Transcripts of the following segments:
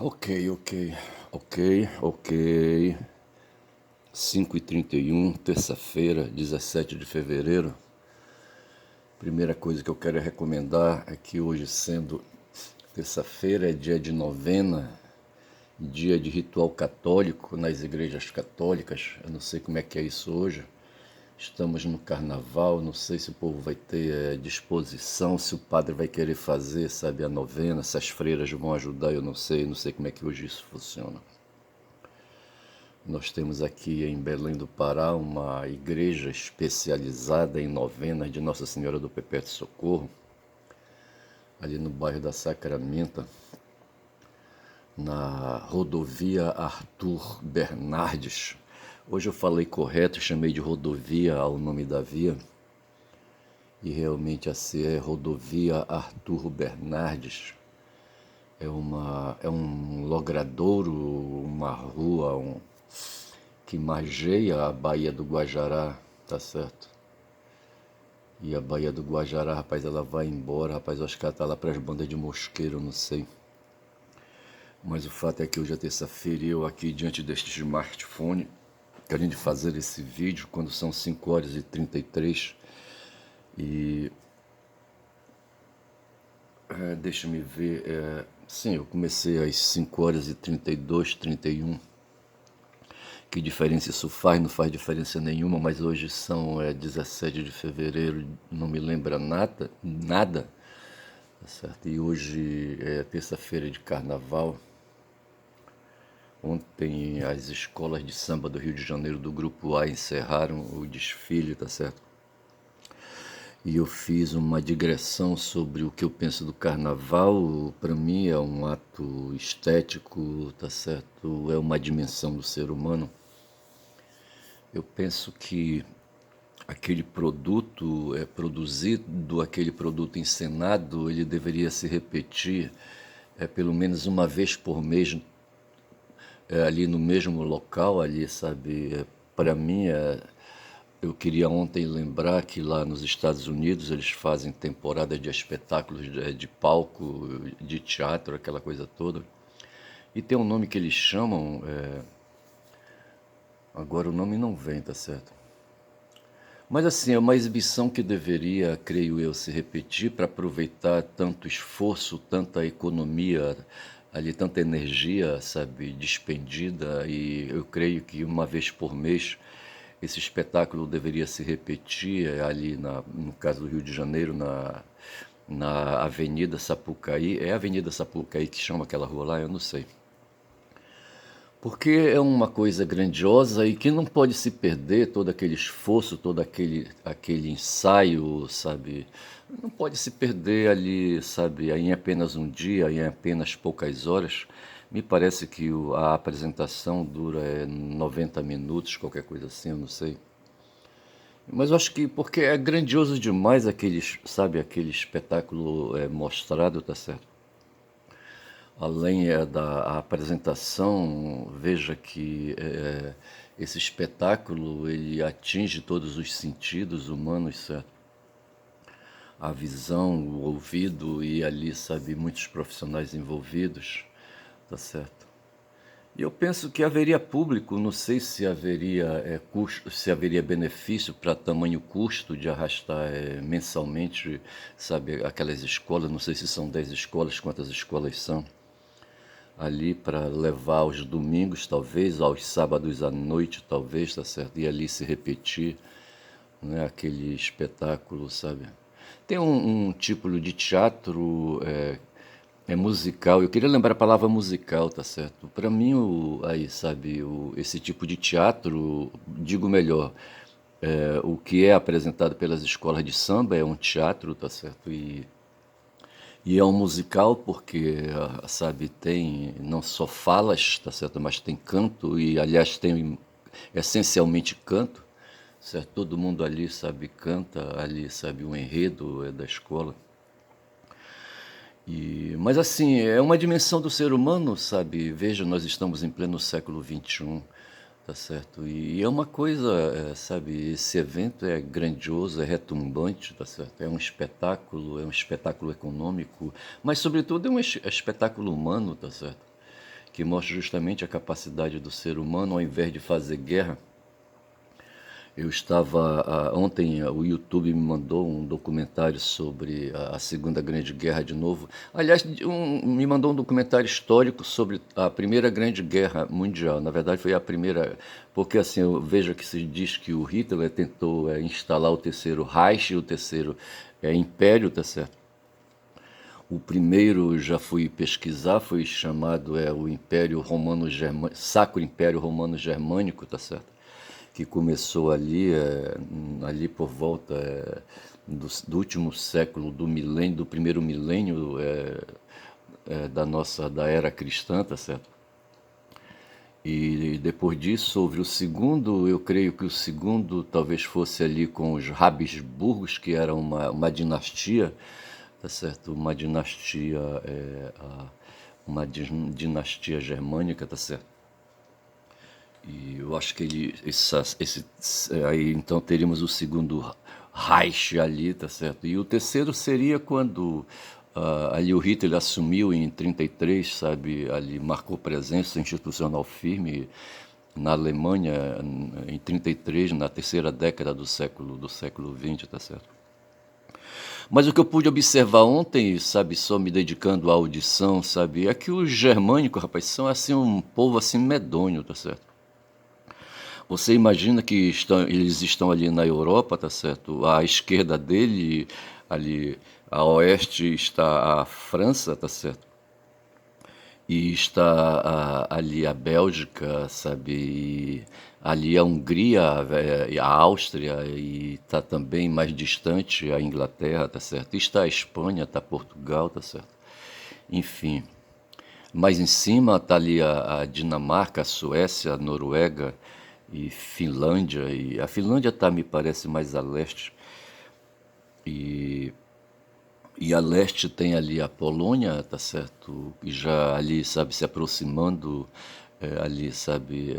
Ok, ok, ok. 5h31, terça-feira, 17 de fevereiro. Primeira coisa que eu quero recomendar é que hoje, sendo terça-feira, é dia de novena, dia de ritual católico nas igrejas católicas. Eu não sei como é que é isso hoje. Estamos no carnaval, não sei se o povo vai ter disposição, se o padre vai querer fazer, sabe, a novena, se as freiras vão ajudar, eu não sei como é que hoje isso funciona. Nós temos aqui em Belém do Pará uma igreja especializada em novenas de Nossa Senhora do Perpétuo Socorro, ali no bairro da Sacramenta, na rodovia Arthur Bernardes. Hoje eu falei correto, chamei de rodovia ao nome da via, e realmente assim é rodovia Arthur Bernardes. É um logradouro, uma rua, que margeia a Baía do Guajará, tá certo? E a Baía do Guajará, rapaz, ela vai embora, rapaz, eu acho que ela tá lá pras bandas de Mosqueiro, eu não sei. Mas o fato é que hoje é terça-feira e eu aqui diante deste smartphone, querendo fazer esse vídeo quando são 5h33 e deixa-me ver, sim, eu comecei às 5h32, 31. Que diferença isso faz? Não faz diferença nenhuma, mas hoje são 17 de fevereiro, não me lembra nada, tá certo? E hoje é terça-feira de carnaval. Ontem as escolas de samba do Rio de Janeiro do Grupo A encerraram o desfile, tá certo? E eu fiz uma digressão sobre o que eu penso do carnaval. Para mim é um ato estético, tá certo? É uma dimensão do ser humano. Eu penso que aquele produto produzido, aquele produto encenado, ele deveria se repetir pelo menos uma vez por mês, ali no mesmo local, ali, sabe? Para mim, eu queria ontem lembrar que lá nos Estados Unidos eles fazem temporada de espetáculos de palco, de teatro, aquela coisa toda. E tem um nome que eles chamam, agora o nome não vem, tá certo? Mas assim, é uma exibição que deveria, creio eu, se repetir para aproveitar tanto esforço, tanta economia ali, tanta energia, sabe, despendida. E eu creio que uma vez por mês esse espetáculo deveria se repetir ali, no caso do Rio de Janeiro, na Avenida Sapucaí. É a Avenida Sapucaí que chama aquela rua lá? Eu não sei. Porque é uma coisa grandiosa e que não pode se perder todo aquele esforço, todo aquele ensaio, sabe? Não pode se perder ali, sabe, em apenas um dia, em apenas poucas horas. Me parece que a apresentação dura 90 minutos, qualquer coisa assim, eu não sei. Mas eu acho que porque é grandioso demais sabe, aquele espetáculo mostrado, tá certo? Além da apresentação, veja que esse espetáculo ele atinge todos os sentidos humanos, certo? A visão, o ouvido e ali, sabe, muitos profissionais envolvidos, tá certo? E eu penso que haveria público, não sei se haveria custo, se haveria benefício para tamanho custo de arrastar mensalmente, sabe, aquelas escolas, não sei se são 10 escolas, quantas escolas são ali para levar aos domingos, talvez, aos sábados à noite, talvez, tá certo? E ali se repetir, né, aquele espetáculo, sabe? Tem um tipo de teatro musical, eu queria lembrar a palavra musical, tá certo? Para mim, aí, sabe, esse tipo de teatro, digo melhor, o que é apresentado pelas escolas de samba é um teatro, tá certo? E é um musical porque, sabe, tem não só falas, tá certo, mas tem canto e, aliás, tem essencialmente canto, certo? Todo mundo ali, sabe, canta ali, sabe, o enredo da escola. Mas assim, é uma dimensão do ser humano, sabe? Veja, nós estamos em pleno século XXI, tá certo? E é uma coisa, sabe? Esse evento é grandioso, é retumbante, tá certo? É um espetáculo econômico, mas sobretudo é um espetáculo humano, tá certo? que mostra justamente a capacidade do ser humano, ao invés de fazer guerra. Eu estava, ontem o YouTube me mandou um documentário sobre a Segunda Grande Guerra de novo. Aliás, me mandou um documentário histórico sobre a Primeira Grande Guerra Mundial. Na verdade, foi a primeira, porque assim, eu vejo que se diz que o Hitler tentou instalar o terceiro Reich, o terceiro Império, tá certo? O primeiro, já fui pesquisar, foi chamado o Império Romano Germânico, Sacro Império Romano Germânico, tá certo? Que começou ali, ali por volta do último século, do milênio, do primeiro milênio da era cristã, tá certo? E depois disso houve o segundo, eu creio que o segundo talvez fosse ali com os Habsburgos, que era uma dinastia, tá certo? Uma dinastia germânica, tá certo? E eu acho que aí então teríamos o segundo Reich ali, tá certo? E o terceiro seria quando ali o Hitler assumiu em 33, sabe? Ali marcou presença institucional firme na Alemanha em 33, na terceira década do século XX, tá certo? Mas o que eu pude observar ontem, sabe, só me dedicando à audição, sabe, é que os germânicos, rapaz, são assim um povo assim medonho, tá certo? Você imagina que eles estão ali na Europa, tá certo? À esquerda dele, ali a oeste está a França, tá certo? E está ali a Bélgica, sabe? E ali a Hungria, a Áustria, e está também mais distante a Inglaterra, tá certo? E está a Espanha, está Portugal, tá certo? Enfim. Mais em cima está ali a Dinamarca, a Suécia, a Noruega e Finlândia. E a Finlândia está, me parece, mais a leste. E, e a leste tem ali a Polônia, tá certo? E já ali, sabe, se aproximando ali, sabe,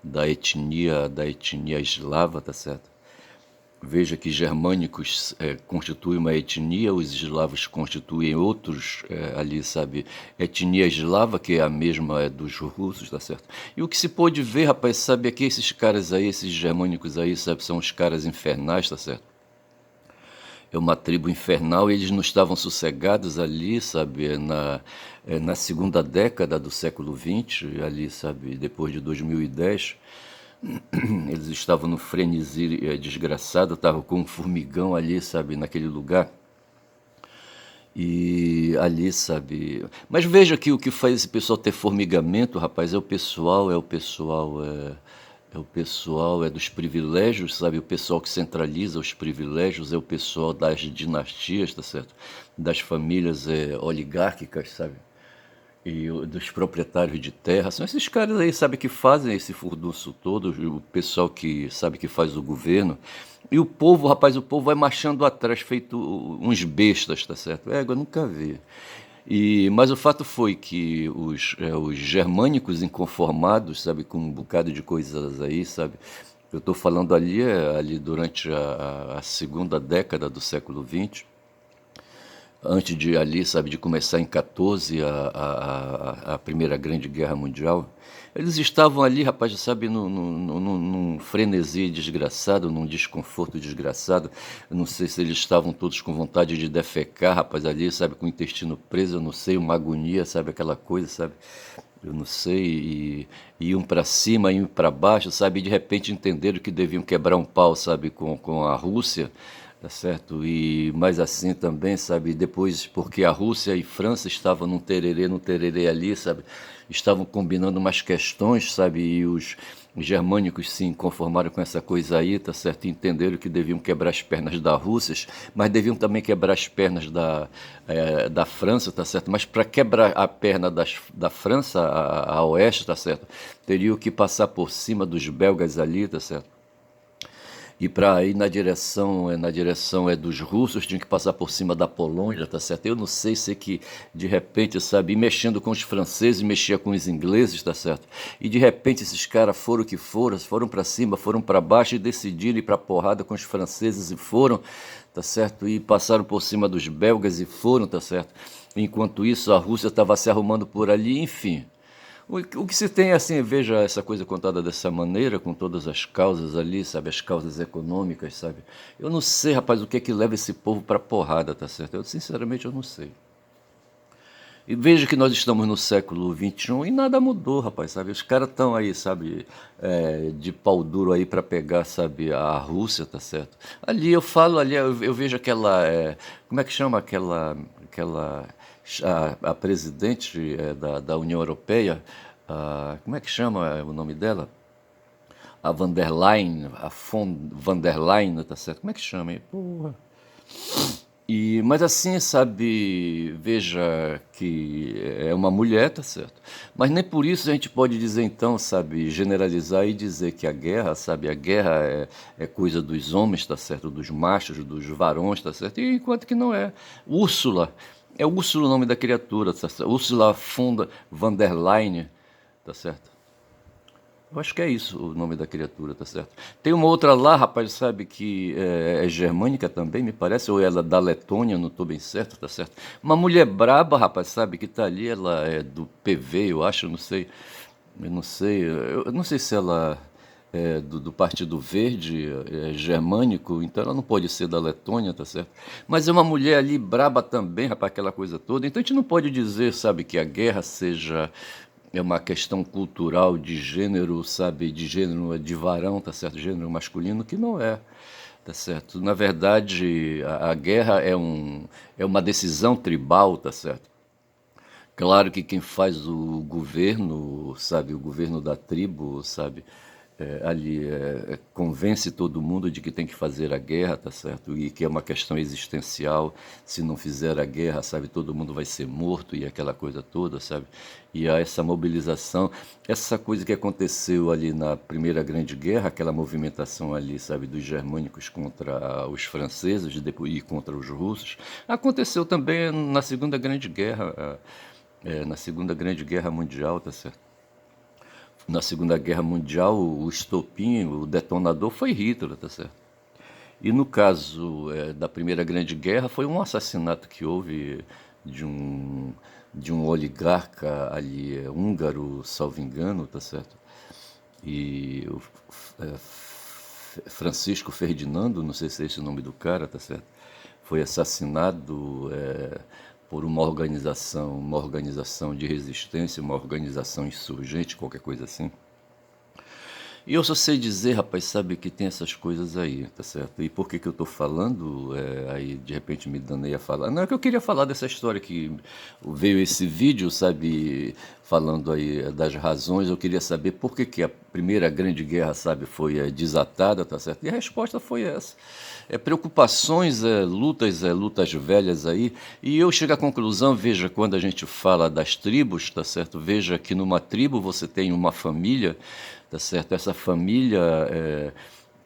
da etnia eslava, tá certo? Veja que germânicos constituem uma etnia, os eslavos constituem outros ali, sabe? Etnia eslava, que é a mesma dos russos, tá certo? E o que se pôde ver, rapaz, sabe, é que esses caras aí, esses germânicos aí, sabe, são os caras infernais, tá certo? É uma tribo infernal e eles não estavam sossegados ali, sabe, na segunda década do século XX, ali, sabe, depois de 2010. Eles estavam no frenesi desgraçado, estavam com um formigão ali, sabe, naquele lugar. E ali, sabe. Mas veja que o que faz esse pessoal ter formigamento, rapaz, é o pessoal dos privilégios, sabe? O pessoal que centraliza os privilégios é o pessoal das dinastias, tá certo? Das famílias oligárquicas, sabe? E dos proprietários de terra. São esses caras aí, sabe, que fazem esse furdunço todo, o pessoal que sabe que faz o governo. E o povo, rapaz, o povo vai marchando atrás, feito uns bestas, tá certo? Eu nunca vi. Mas o fato foi que os germânicos inconformados, sabe, com um bocado de coisas aí, sabe? Eu estou falando ali durante a segunda década do século XX, antes de ali, sabe, de começar em 14 a Primeira Grande Guerra Mundial. Eles estavam ali, rapaz, sabe, num frenesi desgraçado, num desconforto desgraçado. Eu não sei se eles estavam todos com vontade de defecar, rapaz, ali, sabe, com o intestino preso, eu não sei, uma agonia, sabe, aquela coisa, sabe? Eu não sei, e iam para cima, iam para baixo, sabe? E de repente entenderam que deviam quebrar um pau, sabe, com a Rússia, tá certo? E mais assim também, sabe? Depois, porque a Rússia e França estavam num tererê ali, sabe? Estavam combinando umas questões, sabe? E os germânicos se conformaram com essa coisa aí, tá certo? E entenderam que deviam quebrar as pernas da Rússia, mas deviam também quebrar as pernas da França, tá certo? Mas para quebrar a perna da França a oeste, tá certo? Teriam que passar por cima dos belgas ali, tá certo? E para ir na direção dos russos, tinha que passar por cima da Polônia, tá certo? Eu não sei que de repente, sabe, mexendo com os franceses, mexia com os ingleses, tá certo? E de repente esses caras foram o que foram para cima, foram para baixo e decidiram ir para porrada com os franceses e foram, tá certo? E passaram por cima dos belgas e foram, tá certo? Enquanto isso, a Rússia estava se arrumando por ali, enfim. O que se tem, assim, veja essa coisa contada dessa maneira, com todas as causas ali, sabe, as causas econômicas, sabe? Eu não sei, rapaz, o que é que leva esse povo pra porrada, tá certo? Eu, sinceramente, eu não sei. E veja que nós estamos no século XXI e nada mudou, rapaz, sabe? Os caras estão aí, sabe, de pau duro aí para pegar, sabe, a Rússia, tá certo? Ali eu falo, ali eu vejo aquela, como é que chama aquela, a presidente da União Europeia, como é que chama o nome dela? A van der Leyen, van der Leyen, tá certo? Como é que chama aí? Porra. Mas assim, sabe, veja que é uma mulher, tá certo? Mas nem por isso a gente pode dizer então, sabe, generalizar e dizer que a guerra, sabe, a guerra é coisa dos homens, tá certo? Dos machos, dos varões, tá certo? E enquanto que não é. Úrsula, é Úrsula o nome da criatura, tá certo? Úrsula von der Leyen, tá certo? Eu acho que é isso o nome da criatura, tá certo? Tem uma outra lá, rapaz, sabe, que é germânica também, me parece, ou ela é da Letônia, não estou bem certo, tá certo? Uma mulher braba, rapaz, sabe, que tá ali, ela é do PV, eu acho, eu não sei se ela é do Partido Verde, é germânico, então ela não pode ser da Letônia, tá certo? Mas é uma mulher ali braba também, rapaz, aquela coisa toda. Então a gente não pode dizer, sabe, que a guerra seja uma questão cultural de gênero, sabe, de gênero de varão, tá certo? Gênero masculino, que não é, tá certo? Na verdade, a guerra é uma decisão tribal, tá certo? Claro que quem faz o governo, sabe, o governo da tribo, sabe, convence todo mundo de que tem que fazer a guerra, tá certo? E que é uma questão existencial. Se não fizer a guerra, sabe, todo mundo vai ser morto e aquela coisa toda, sabe? E há essa mobilização, essa coisa que aconteceu ali na Primeira Grande Guerra, aquela movimentação ali, sabe, dos germânicos contra os franceses e contra os russos, aconteceu também na Segunda Grande Guerra. Na Segunda Grande Guerra Mundial, tá certo? Na Segunda Guerra Mundial, o estopim, o detonador foi Hitler, tá certo? E no caso da Primeira Grande Guerra, foi um assassinato que houve de um, de um oligarca ali, húngaro, salvo engano, tá certo? E o Francisco Ferdinando, não sei se é esse o nome do cara, tá certo? Foi assassinado por uma organização de resistência, uma organização insurgente, qualquer coisa assim. E eu só sei dizer, rapaz, sabe que tem essas coisas aí, tá certo? E por que que eu tô falando, aí de repente me danei a falar? Não, é que eu queria falar dessa história que veio esse vídeo, sabe, falando aí das razões, eu queria saber por que que a Primeira Grande Guerra, sabe, foi desatada, tá certo? E a resposta foi essa. Preocupações, lutas velhas aí, e eu chego à conclusão, veja, quando a gente fala das tribos, tá certo? Veja que numa tribo você tem uma família, tá certo? Essa família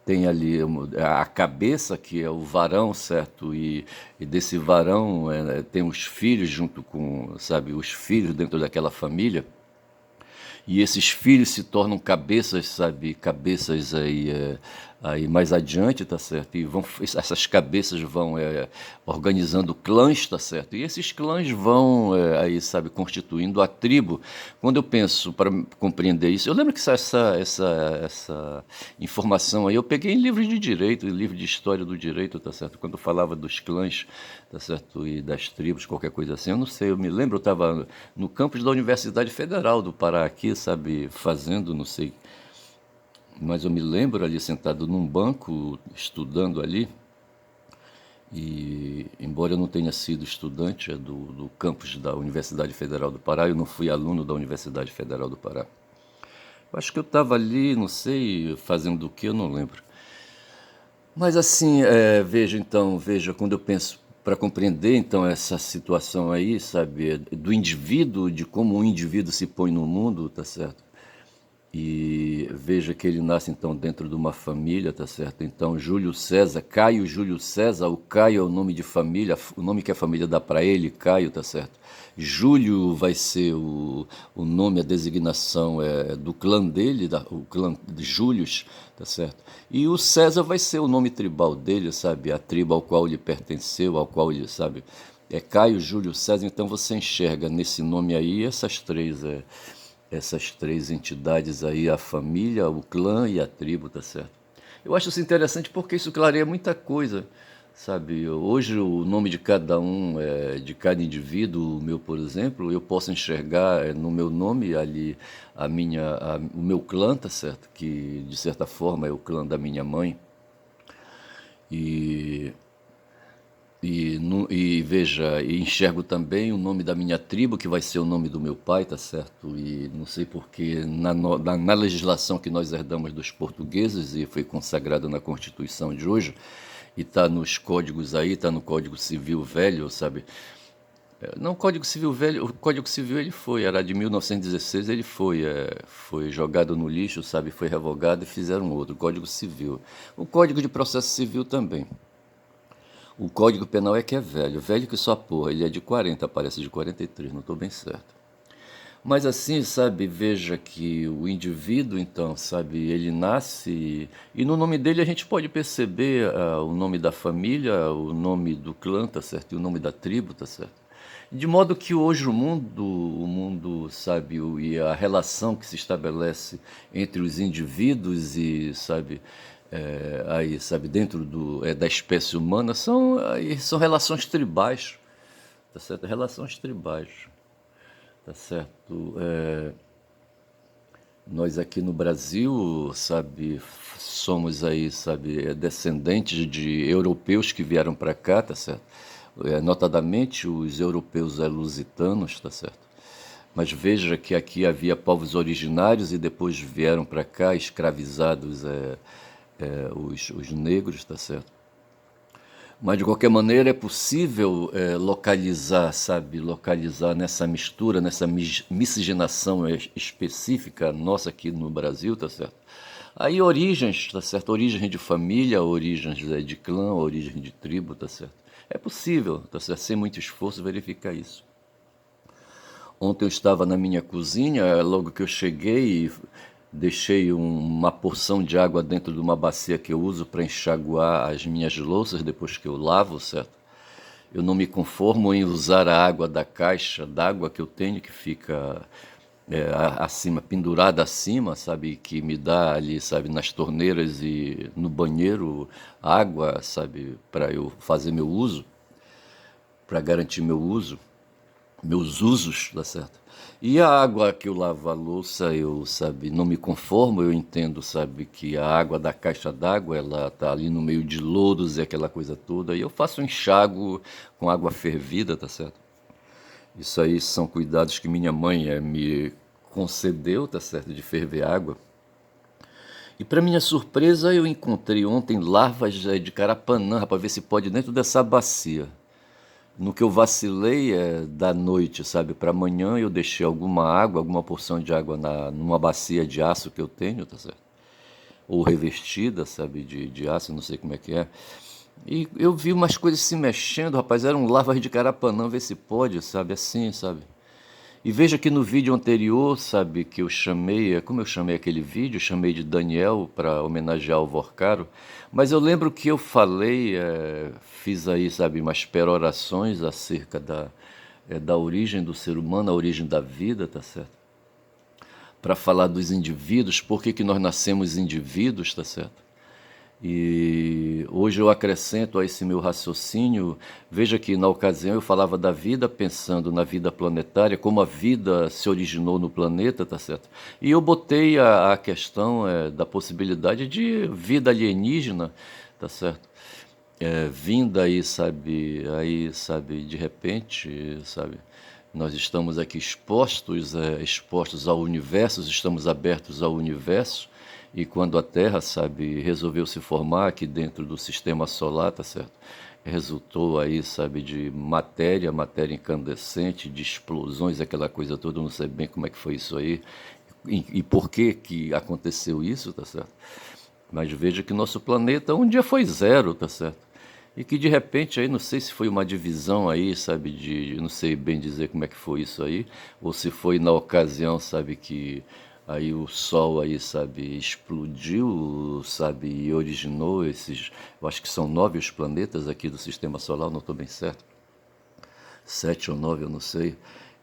tem ali a cabeça, que é o varão, certo? E desse varão tem os filhos junto com, sabe, os filhos dentro daquela família. E esses filhos se tornam cabeças, sabe, cabeças aí mais adiante, tá certo? E essas cabeças vão organizando clãs, tá certo? E esses clãs vão aí, sabe, constituindo a tribo. Quando eu penso para compreender isso, eu lembro que essa informação aí eu peguei em livros de direito, em livro de história do direito, tá certo? Quando eu falava dos clãs, tá certo? E das tribos, qualquer coisa assim, eu não sei, eu me lembro, eu estava no campus da Universidade Federal do Pará aqui, sabe, fazendo, não sei, mas eu me lembro ali sentado num banco, estudando ali, e embora eu não tenha sido estudante do campus da Universidade Federal do Pará, eu não fui aluno da Universidade Federal do Pará. Eu acho que eu estava ali, não sei, fazendo o que, eu não lembro. Mas assim, veja então, veja, quando eu penso para compreender então essa situação aí, sabe, do indivíduo, de como o indivíduo se põe no mundo, tá certo? E veja que ele nasce então dentro de uma família, tá certo? Então Júlio César, Caio Júlio César, o Caio é o nome de família, o nome que a família dá para ele, Caio, tá certo? Júlio vai ser o nome, a designação do clã dele, o clã de Július, tá certo? E o César vai ser o nome tribal dele, sabe? A tribo ao qual ele pertenceu, ao qual ele, sabe? É Caio Júlio César, então você enxerga nesse nome aí essas três essas três entidades aí, a família, o clã e a tribo, tá certo? Eu acho isso interessante porque isso clareia muita coisa, sabe? Hoje o nome de cada um, de cada indivíduo, o meu, por exemplo, eu posso enxergar no meu nome ali o meu clã, tá certo? Que de certa forma é o clã da minha mãe. E e veja, e enxergo também o nome da minha tribo, que vai ser o nome do meu pai, tá certo? E não sei porque na legislação que nós herdamos dos portugueses e foi consagrada na Constituição de hoje, e está nos códigos aí, está no Código Civil Velho, sabe? Não, o Código Civil Velho, o Código Civil ele foi, era de 1916, ele foi jogado no lixo, sabe? Foi revogado e fizeram outro, o Código Civil. O Código de Processo Civil também. O Código Penal é que é velho, velho que só porra, ele é de 40, parece de 43, não estou bem certo. Mas assim, sabe, veja que o indivíduo, então, sabe, ele nasce e no nome dele a gente pode perceber o nome da família, o nome do clã, tá certo, e o nome da tribo, tá certo. De modo que hoje o mundo, sabe, e a relação que se estabelece entre os indivíduos e, sabe, aí, sabe, dentro da espécie humana são relações tribais, tá certo? Relações tribais, tá certo? Nós aqui no Brasil, sabe, somos aí, sabe, descendentes de europeus que vieram para cá, tá certo? Notadamente os europeus lusitanos, tá certo? Mas veja que aqui havia povos originários e depois vieram para cá escravizados os negros, tá certo? Mas de qualquer maneira é possível localizar, sabe, localizar nessa mistura, nessa miscigenação específica nossa aqui no Brasil, tá certo? Aí origens, tá certo? Origens de família, origens de clã, origem de tribo, tá certo? É possível, tá certo? Sem muito esforço verificar isso. Ontem eu estava na minha cozinha, logo que eu cheguei, deixei uma porção de água dentro de uma bacia que eu uso para enxaguar as minhas louças depois que eu lavo, certo? Eu não me conformo em usar a água da caixa d'água que eu tenho, que fica acima, pendurada acima, sabe? Que me dá ali, sabe, nas torneiras e no banheiro água, sabe? Para eu fazer meu uso, para garantir meu uso, meus usos, tá certo? E a água que eu lavo a louça, eu, sabe, não me conformo, eu entendo, sabe, que a água da caixa d'água, ela tá ali no meio de lodos e aquela coisa toda, e eu faço um enxágue com água fervida, tá certo? Isso aí são cuidados que minha mãe me concedeu, tá certo, de ferver água. E para minha surpresa, eu encontrei ontem larvas de carapanã, para ver se pode dentro dessa bacia. No que eu vacilei da noite, sabe, para amanhã eu deixei alguma água, alguma porção de água numa bacia de aço que eu tenho, tá certo? Ou revestida, sabe, de aço, não sei como é que é. E eu vi umas coisas se mexendo, rapaz, eram larvas de carapanã, vê se pode, sabe, assim, sabe? E veja que no vídeo anterior, sabe, que eu chamei, como eu chamei aquele vídeo, chamei de Daniel para homenagear o Vorcaro, mas eu lembro que eu falei, fiz aí, sabe, umas perorações acerca da origem do ser humano, a origem da vida, tá certo? Para falar dos indivíduos, por que que nós nascemos indivíduos, tá certo? E hoje eu acrescento a esse meu raciocínio, veja que na ocasião eu falava da vida pensando na vida planetária, como a vida se originou no planeta, tá certo? E eu botei a questão da possibilidade de vida alienígena, tá certo? Vinda aí, sabe, de repente, sabe? Nós estamos aqui expostos ao universo, estamos abertos ao universo, e quando a Terra, sabe, resolveu se formar aqui dentro do sistema solar, tá certo? Resultou aí, sabe, de matéria incandescente, de explosões, aquela coisa toda, eu não sei bem como é que foi isso aí, e por que que aconteceu isso, tá certo? Mas veja que nosso planeta um dia foi zero, tá certo? E que de repente aí, não sei se foi uma divisão aí, sabe, não sei bem dizer como é que foi isso aí, ou se foi na ocasião, sabe, que aí o Sol aí, sabe, explodiu, sabe, e originou esses, eu acho que são 9 os planetas aqui do Sistema Solar, não estou bem certo, 7 ou 9, eu não sei.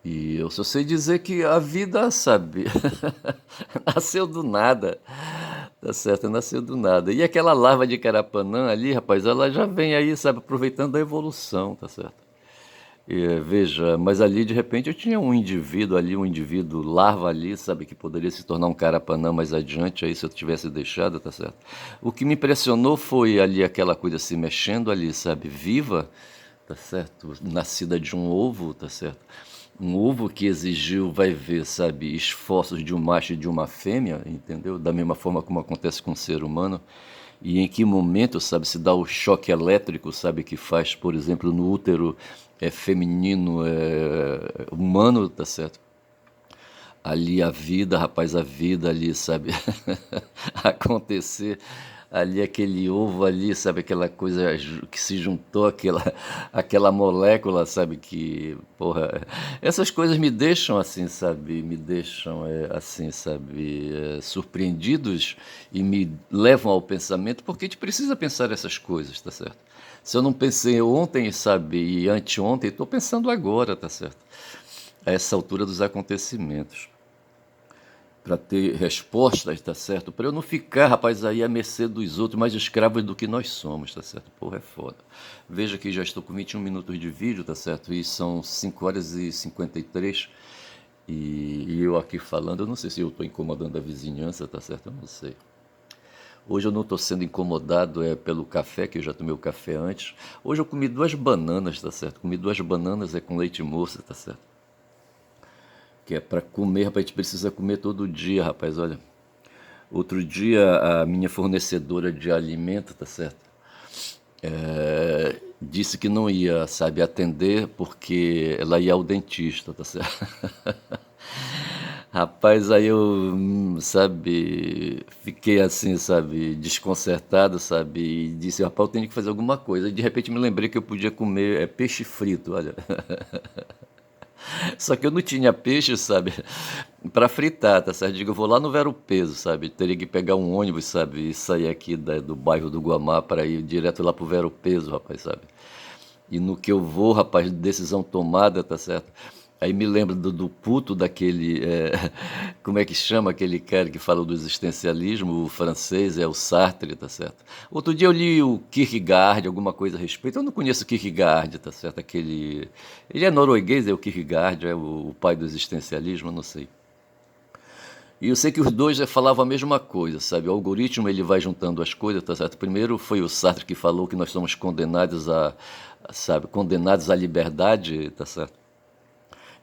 E eu só sei dizer que a vida, sabe, nasceu do nada, tá certo? Nasceu do nada. E aquela larva de Carapanã ali, rapaz, ela já vem aí, sabe, aproveitando a evolução, tá certo? Veja, mas ali de repente eu tinha um indivíduo ali, um indivíduo larva ali, sabe, que poderia se tornar um Carapanã mais adiante, aí se eu tivesse deixado, tá certo? O que me impressionou foi ali aquela coisa se mexendo ali, sabe, viva, tá certo? Nascida de um ovo, tá certo? Um ovo que exigiu, vai ver, sabe, esforços de um macho e de uma fêmea, entendeu? Da mesma forma como acontece com o ser humano. E em que momento, sabe, se dá o choque elétrico, sabe, que faz, por exemplo, no útero feminino humano, tá certo? Ali a vida, rapaz, a vida ali, sabe? Acontecer ali aquele ovo ali, sabe? Aquela coisa que se juntou, aquela molécula, sabe? Que, porra, essas coisas me deixam assim, sabe? Me deixam assim, sabe? Surpreendidos e me levam ao pensamento, porque a gente precisa pensar essas coisas, tá certo? Se eu não pensei ontem, sabe? E anteontem, estou pensando agora, tá certo? A essa altura dos acontecimentos para ter respostas, tá certo? Para eu não ficar, rapaz, aí à mercê dos outros, mais escravos do que nós somos, tá certo? Porra, é foda. Veja que já estou com 21 minutos de vídeo, tá certo? E são 5 horas e 53. E eu aqui falando, eu não sei se eu estou incomodando a vizinhança, tá certo? Eu não sei. Hoje eu não estou sendo incomodado pelo café, que eu já tomei o café antes. Hoje eu comi 2 bananas, tá certo? Comi 2 bananas com leite moça, tá certo? Que é para comer, rapaz, a gente precisa comer todo dia, rapaz, olha. Outro dia a minha fornecedora de alimento, tá certo? Disse que não ia, sabe, atender porque ela ia ao dentista, tá certo? Rapaz, aí eu, sabe, fiquei assim, sabe, desconcertado, sabe, e disse, rapaz, eu tenho que fazer alguma coisa. E de repente me lembrei que eu podia comer peixe frito, olha. Só que eu não tinha peixe, sabe, para fritar, tá certo? Digo, eu vou lá no Vero Peso, sabe? Teria que pegar um ônibus, sabe, e sair aqui do bairro do Guamá para ir direto lá pro Vero Peso, rapaz, sabe? E no que eu vou, rapaz, decisão tomada, tá certo? Aí me lembro do puto daquele. Como é que chama aquele cara que fala do existencialismo, o francês, é o Sartre, tá certo? Outro dia eu li o Kierkegaard, alguma coisa a respeito. Eu não conheço o Kierkegaard, tá certo? Aquele. Ele é norueguês, é o Kierkegaard, é o pai do existencialismo, eu não sei. E eu sei que os dois já falavam a mesma coisa, sabe? O algoritmo ele vai juntando as coisas, tá certo? Primeiro foi o Sartre que falou que nós somos condenados sabe, condenados à liberdade, tá certo?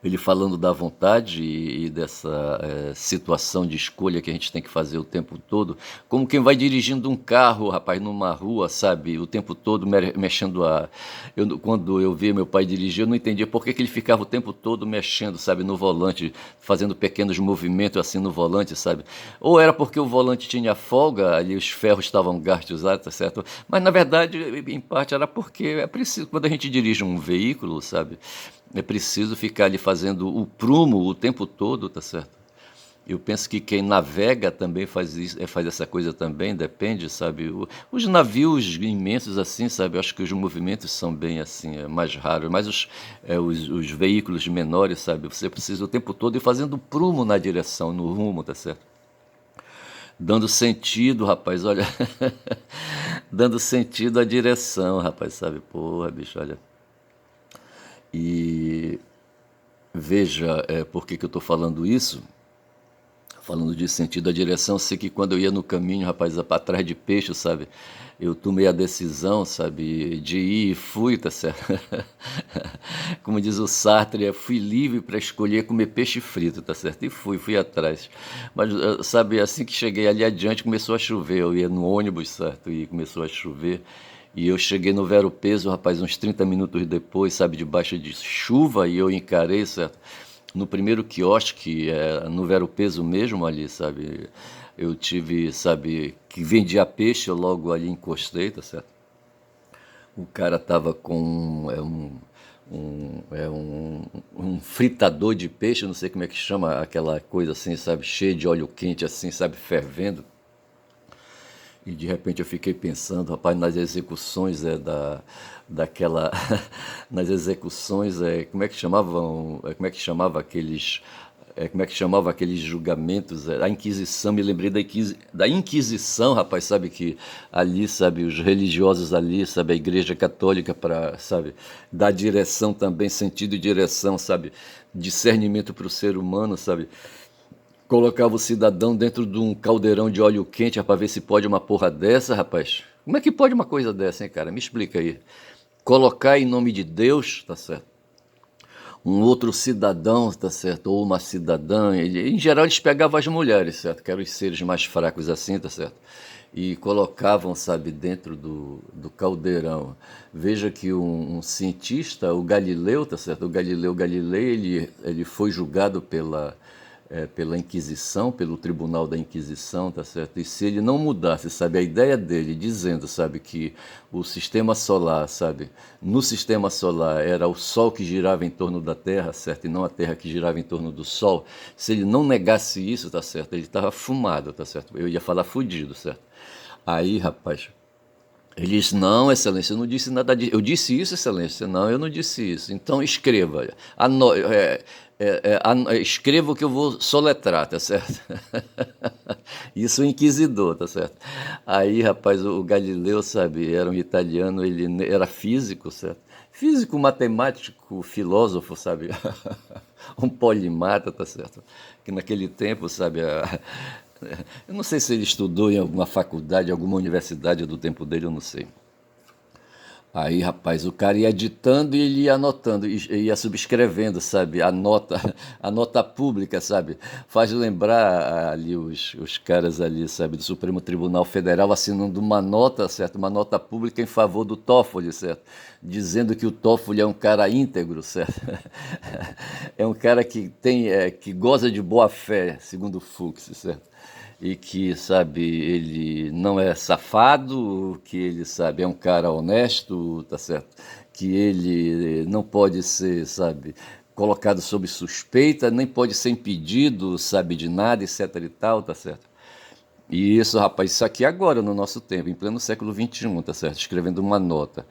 Ele falando da vontade e dessa situação de escolha que a gente tem que fazer o tempo todo, como quem vai dirigindo um carro, rapaz, numa rua, sabe, o tempo todo mexendo quando eu vi meu pai dirigir, eu não entendia por que que ele ficava o tempo todo mexendo, sabe, no volante, fazendo pequenos movimentos assim no volante, sabe? Ou era porque o volante tinha folga, ali os ferros estavam gastos lá, tá certo? Mas na verdade, em parte era porque é preciso, quando a gente dirige um veículo, sabe? É preciso ficar ali fazendo o prumo o tempo todo, tá certo? Eu penso que quem navega também faz isso, faz essa coisa também, depende, sabe? Os navios imensos assim, sabe? Eu acho que os movimentos são bem assim, mais raros, mas os veículos menores, sabe? Você precisa o tempo todo ir fazendo prumo na direção, no rumo, tá certo? Dando sentido, rapaz, olha. Dando sentido à direção, rapaz, sabe? Porra, bicho, olha. E veja, por que que eu estou falando isso? Falando de sentido, a direção, sei que quando eu ia no caminho, rapaz, para trás de peixe, sabe? Eu tomei a decisão, sabe, de ir e fui, tá certo? Como diz o Sartre, fui livre para escolher comer peixe frito, tá certo? E fui atrás. Mas, sabe, assim que cheguei ali adiante, começou a chover. Eu ia no ônibus, certo? E começou a chover. E eu cheguei no Vero Peso, rapaz, uns 30 minutos depois, sabe, debaixo de chuva, e eu encarei, certo? No primeiro quiosque, no Vero Peso mesmo ali, sabe? Eu tive, sabe, que vendia peixe, eu logo ali encostei, tá certo? O cara tava com um fritador de peixe, não sei como é que chama aquela coisa assim, sabe, cheia de óleo quente assim, sabe, fervendo. E de repente eu fiquei pensando, rapaz, nas execuções daquela, nas execuções, como é que chamavam, como é que chamava aqueles, como é que chamava aqueles julgamentos, a Inquisição, me lembrei da Inquisição, rapaz, sabe que ali, sabe, os religiosos ali, sabe, a Igreja Católica para, sabe, dar direção também, sentido e direção, sabe, discernimento para o ser humano, sabe, colocava o cidadão dentro de um caldeirão de óleo quente para ver se pode uma porra dessa, rapaz. Como é que pode uma coisa dessa, hein, cara? Me explica aí. Colocar em nome de Deus, tá certo? Um outro cidadão, tá certo? Ou uma cidadã. Em geral, eles pegavam as mulheres, certo? Que eram os seres mais fracos assim, tá certo? E colocavam, sabe, dentro do caldeirão. Veja que um cientista, o Galileu, tá certo? O Galileu Galilei, ele foi julgado pela Inquisição, pelo Tribunal da Inquisição, tá certo? E se ele não mudasse, sabe, a ideia dele, dizendo, sabe, que o sistema solar, sabe, no sistema solar era o Sol que girava em torno da Terra, certo? E não a Terra que girava em torno do Sol. Se ele não negasse isso, tá certo? Ele estava fumado, tá certo? Eu ia falar fudido, certo? Aí, rapaz, ele disse, não, excelência, eu não disse nada disso. Eu disse isso, excelência? Não, eu não disse isso. Então escreva. Escreva o que eu vou soletrar, tá certo? Isso o inquisidor, tá certo? Aí, rapaz, o Galileu, sabe, era um italiano, ele era físico, certo? Físico, matemático, filósofo, sabe? Um polimata, tá certo? Que naquele tempo, sabe, eu não sei se ele estudou em alguma faculdade, alguma universidade do tempo dele, eu não sei. Aí, rapaz, o cara ia ditando e ele ia anotando, ia subscrevendo, sabe? A nota pública, sabe? Faz lembrar ali os caras ali, sabe, do Supremo Tribunal Federal assinando uma nota, certo? Uma nota pública em favor do Toffoli, certo? Dizendo que o Toffoli é um cara íntegro, certo? É um cara que que goza de boa fé, segundo o Fux, certo? E que, sabe, ele não é safado, que ele, sabe, é um cara honesto, tá certo? Que ele não pode ser, sabe, colocado sob suspeita, nem pode ser impedido, sabe, de nada, etc e tal, tá certo? E isso, rapaz, isso aqui agora, no nosso tempo, em pleno século XXI, tá certo? Escrevendo uma nota.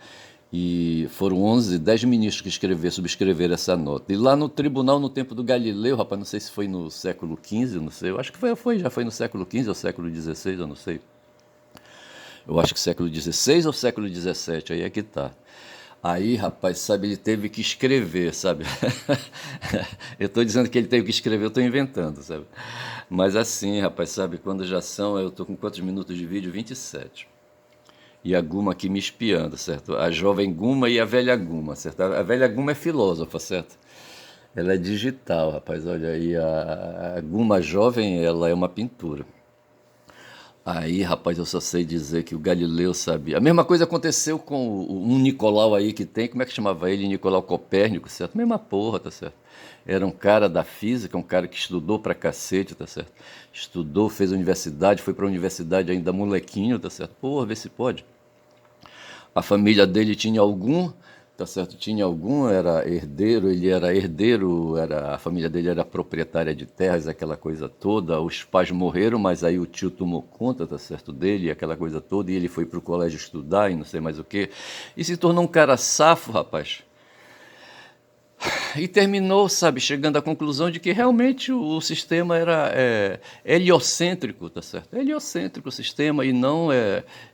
E foram 10 ministros que subscreveram essa nota. E lá no tribunal, no tempo do Galileu, rapaz, não sei se foi no século XV, não sei, eu acho que já foi no século XV ou século XVI, eu não sei. Eu acho que século XVI ou século XVII, aí é que tá. Aí, rapaz, sabe, ele teve que escrever, sabe? Eu estou dizendo que ele teve que escrever, eu estou inventando, sabe? Mas assim, rapaz, sabe, quando já são, eu estou com quantos minutos de vídeo? 27. E a Guma aqui me espiando, certo? A jovem Guma e a velha Guma, certo? A velha Guma é filósofa, certo? Ela é digital, rapaz, olha aí, a Guma jovem, ela é uma pintura. Aí, rapaz, eu só sei dizer que o Galileu sabia. A mesma coisa aconteceu com um Nicolau aí que tem, como é que chamava ele? Nicolau Copérnico, certo? Mesma porra, tá certo? Era um cara da física, um cara que estudou pra cacete, tá certo? Estudou, fez universidade, foi pra universidade ainda molequinho, tá certo? Porra, vê se pode. A família dele tinha algum, tá certo? Tinha algum, era herdeiro, ele era herdeiro, a família dele era proprietária de terras, aquela coisa toda. Os pais morreram, mas aí o tio tomou conta, tá certo, dele, aquela coisa toda, e ele foi pro colégio estudar e não sei mais o quê. E se tornou um cara safo, rapaz. E terminou, sabe, chegando à conclusão de que realmente o sistema era heliocêntrico, tá certo? Heliocêntrico o sistema e não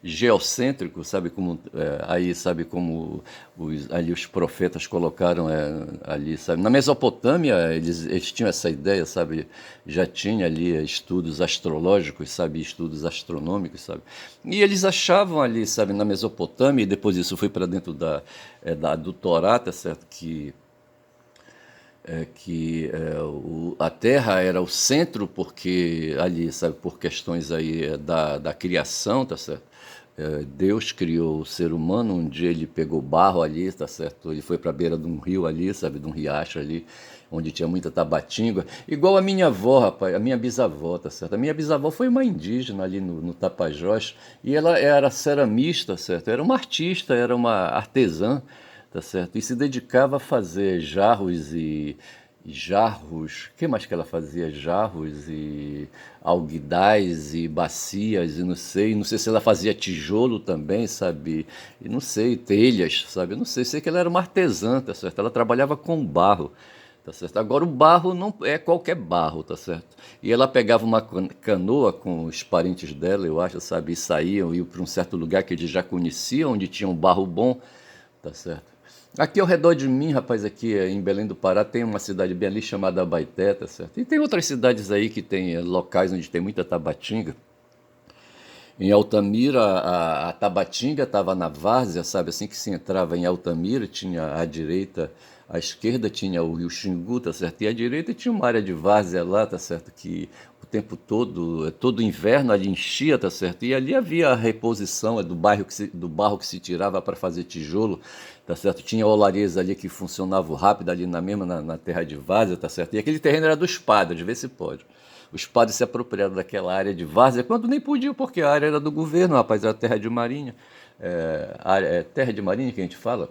geocêntrico, sabe como aí, sabe como ali os profetas colocaram ali, sabe? Na Mesopotâmia eles tinham essa ideia, sabe? Já tinha ali estudos astrológicos, sabe? Estudos astronômicos, sabe? E eles achavam ali, sabe, na Mesopotâmia e depois isso foi para dentro do Torá, tá certo? A Terra era o centro porque ali, sabe, por questões aí da criação, tá certo? Deus criou o ser humano, um dia ele pegou barro ali, tá certo? Ele foi para a beira de um rio ali, sabe, de um riacho ali, onde tinha muita tabatinga, igual a minha avó, rapaz, a minha bisavó, tá certo? A minha bisavó foi uma indígena ali no Tapajós, e ela era ceramista, certo? Era uma artista, era uma artesã, tá certo? E se dedicava a fazer jarros e jarros, o que mais que ela fazia? Jarros e alguidais e bacias e não sei se ela fazia tijolo também, sabe? E não sei, telhas, sabe? Eu não sei, sei que ela era uma artesã, tá certo? Ela trabalhava com barro, tá certo? Agora o barro não é qualquer barro, tá certo? E ela pegava uma canoa com os parentes dela, eu acho, sabe? E saíam, iam para um certo lugar que eles já conheciam, onde tinha um barro bom, tá certo? Aqui ao redor de mim, rapaz, aqui em Belém do Pará, tem uma cidade bem ali chamada Abaeté, tá certo? E tem outras cidades aí que tem locais onde tem muita tabatinga. Em Altamira, a Tabatinga estava na várzea, sabe? Assim que se entrava em Altamira, tinha à direita, à esquerda tinha o Rio Xingu, tá certo? E à direita tinha uma área de várzea lá, tá certo? Que o tempo todo, todo inverno ali enchia, tá certo? E ali havia a reposição do barro que se tirava para fazer tijolo, tá certo? Tinha olarias ali que funcionavam rápido ali na terra de várzea, tá certo? E aquele terreno era dos padres, vê se pode. Os padres se apropriaram daquela área de várzea, quando nem podiam, porque a área era do governo, rapaz, era terra de marinha. Terra de marinha que a gente fala,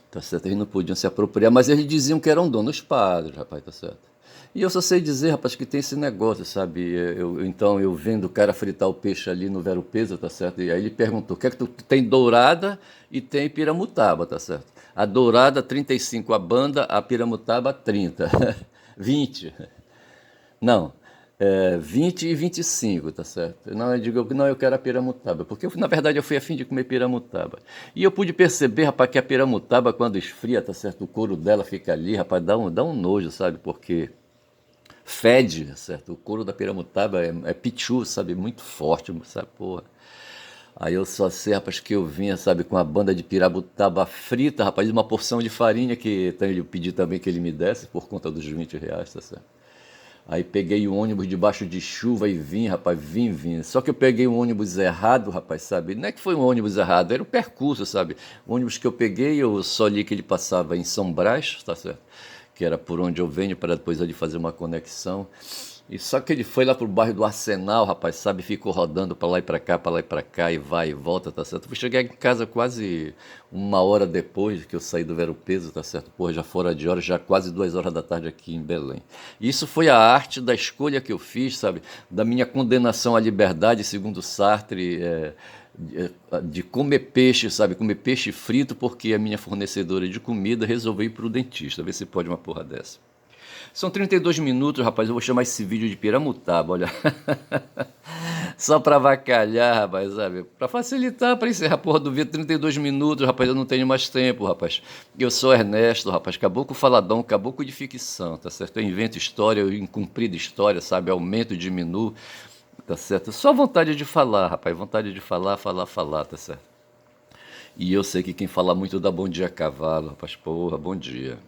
tá certo? Eles não podiam se apropriar, mas eles diziam que eram donos padres, rapaz, tá certo? E eu só sei dizer, rapaz, que tem esse negócio, sabe? Então eu vendo o cara fritar o peixe ali no Vero Peso, tá certo? E aí ele perguntou: o que é que tu tem dourada e tem piramutaba, tá certo? A dourada 35 a banda, a piramutaba 30. 20. Não, 20 e 25, tá certo? Não, eu digo, não, eu quero a piramutaba, porque na verdade eu fui a fim de comer piramutaba. E eu pude perceber, rapaz, que a piramutaba quando esfria, tá certo? O couro dela fica ali, rapaz, dá um nojo, sabe? Porque fede, tá certo? O couro da piramutaba é pichu, sabe? Muito forte, sabe? Porra. Aí eu só sei, rapaz, que eu vinha, sabe, com a banda de piramutaba frita, rapaz, e uma porção de farinha que eu pedi também que ele me desse por conta dos R$ 20, tá certo? Aí peguei o ônibus debaixo de chuva e vim, rapaz, vim. Só que eu peguei um ônibus errado, rapaz, sabe? Não é que foi um ônibus errado, era o percurso, sabe? O ônibus que eu peguei, eu só li que ele passava em São Brás, tá certo? Que era por onde eu venho, para depois ali fazer uma conexão. E só que ele foi lá pro bairro do Arsenal, rapaz, sabe? Ficou rodando para lá e para cá, para lá e para cá, e vai e volta, tá certo? Fui chegar em casa quase uma hora depois que eu saí do Vero Peso, tá certo? Porra, já fora de hora, já quase 2 horas da tarde aqui em Belém. E isso foi a arte da escolha que eu fiz, sabe? Da minha condenação à liberdade, segundo Sartre, de comer peixe, sabe? Comer peixe frito, porque a minha fornecedora de comida resolveu ir pro dentista. Vê se pode uma porra dessa. São 32 minutos, rapaz. Eu vou chamar esse vídeo de piramutaba, olha. Só pra avacalhar, rapaz, sabe? Pra facilitar, pra encerrar a porra do vídeo. 32 minutos, rapaz. Eu não tenho mais tempo, rapaz. Eu sou Ernesto, rapaz. Caboclo faladão, caboclo de ficção, tá certo? Eu invento história, eu incumprido história, sabe? Aumento, diminuo, tá certo? Só vontade de falar, rapaz. Vontade de falar, tá certo? E eu sei que quem fala muito dá bom dia a cavalo, rapaz. Porra, bom dia.